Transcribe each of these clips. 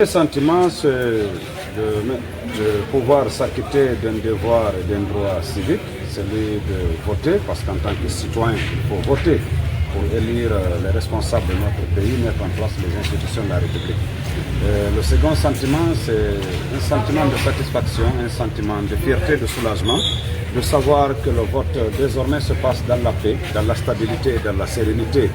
Le sentiment, c'est de pouvoir s'acquitter d'un devoir et d'un droit civique, celui de voter, parce qu'en tant que citoyen, il faut voter pour élire les responsables de notre pays, mettre en place les institutions de la République. Le second sentiment, c'est un sentiment de satisfaction, un sentiment de fierté, de soulagement, de savoir que le vote désormais se passe dans la paix, dans la stabilité et dans la sérénité.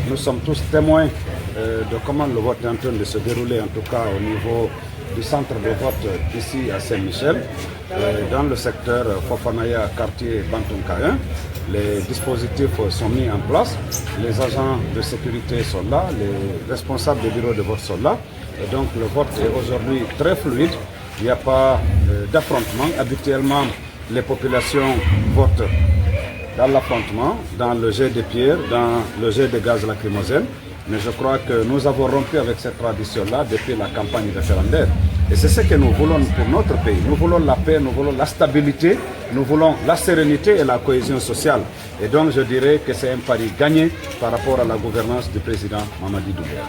Nous sommes tous témoins de comment le vote est en train de se dérouler, en tout cas au niveau du centre de vote ici à Saint-Michel, dans le secteur Fofanaya, quartier Bantunka 1. Les dispositifs sont mis en place, les agents de sécurité sont là, les responsables des bureaux de vote sont là. Et donc le vote est aujourd'hui très fluide, il n'y a pas d'affrontement. Habituellement, les populations votent dans l'affrontement, dans le jet de pierre, dans le jet de gaz lacrymogène. Mais je crois que nous avons rompu avec cette tradition-là depuis la campagne référendaire. Et c'est ce que nous voulons pour notre pays. Nous voulons la paix, nous voulons la stabilité, nous voulons la sérénité et la cohésion sociale. Et donc je dirais que c'est un pari gagné par rapport à la gouvernance du président Mamadi Doumbouya.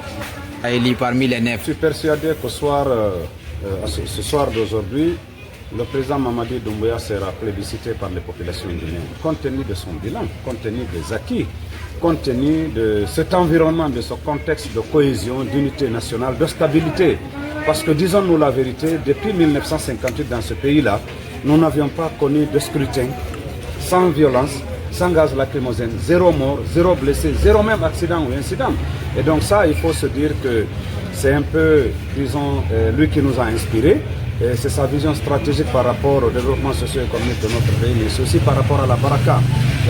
Élu parmi les neuf. Je suis persuadé que ce soir d'aujourd'hui, le président Mamadi Doumbouya sera plébiscité par les populations guinéennes, compte tenu de son bilan, compte tenu des acquis, compte tenu de cet environnement, de ce contexte de cohésion, d'unité nationale, de stabilité. Parce que disons-nous la vérité, depuis 1958 dans ce pays-là, nous n'avions pas connu de scrutin sans violence, sans gaz lacrymogène, zéro mort, zéro blessé, zéro même accident ou incident. Et donc ça, il faut se dire que c'est un peu, disons, lui qui nous a inspirés. C'est sa vision stratégique par rapport au développement socio-économique de notre pays, mais aussi par rapport à la Baraka.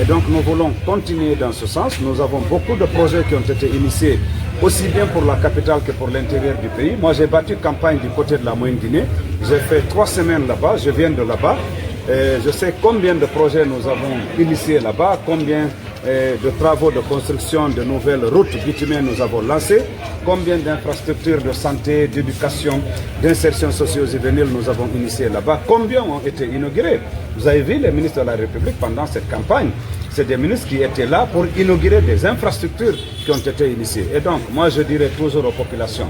Et donc nous voulons continuer dans ce sens. Nous avons beaucoup de projets qui ont été initiés, aussi bien pour la capitale que pour l'intérieur du pays. Moi j'ai battu campagne du côté de la Moyenne-Guinée. J'ai fait 3 semaines là-bas, je viens de là-bas. Je sais combien de projets nous avons initiés là-bas, combien de travaux de construction de nouvelles routes bitumées nous avons lancées, combien d'infrastructures de santé, d'éducation, d'insertion socio-juvénile nous avons initiées là-bas, combien ont été inaugurés. Vous avez vu les ministres de la République pendant cette campagne, c'est des ministres qui étaient là pour inaugurer des infrastructures qui ont été initiées. Et donc, moi je dirais toujours aux populations,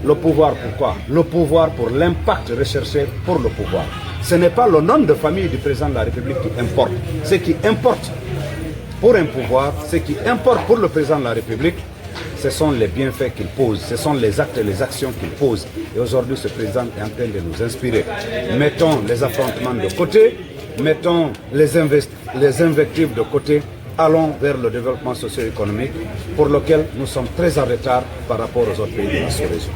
le pouvoir pourquoi? Le pouvoir pour l'impact recherché pour le pouvoir. Ce n'est pas le nom de famille du président de la République qui importe. Ce qui importe pour un pouvoir, ce qui importe pour le président de la République, ce sont les bienfaits qu'il pose, ce sont les actes et les actions qu'il pose. Et aujourd'hui, ce président est en train de nous inspirer. Mettons les affrontements de côté, mettons les invectives de côté, allons vers le développement socio-économique pour lequel nous sommes très en retard par rapport aux autres pays de la sous-région.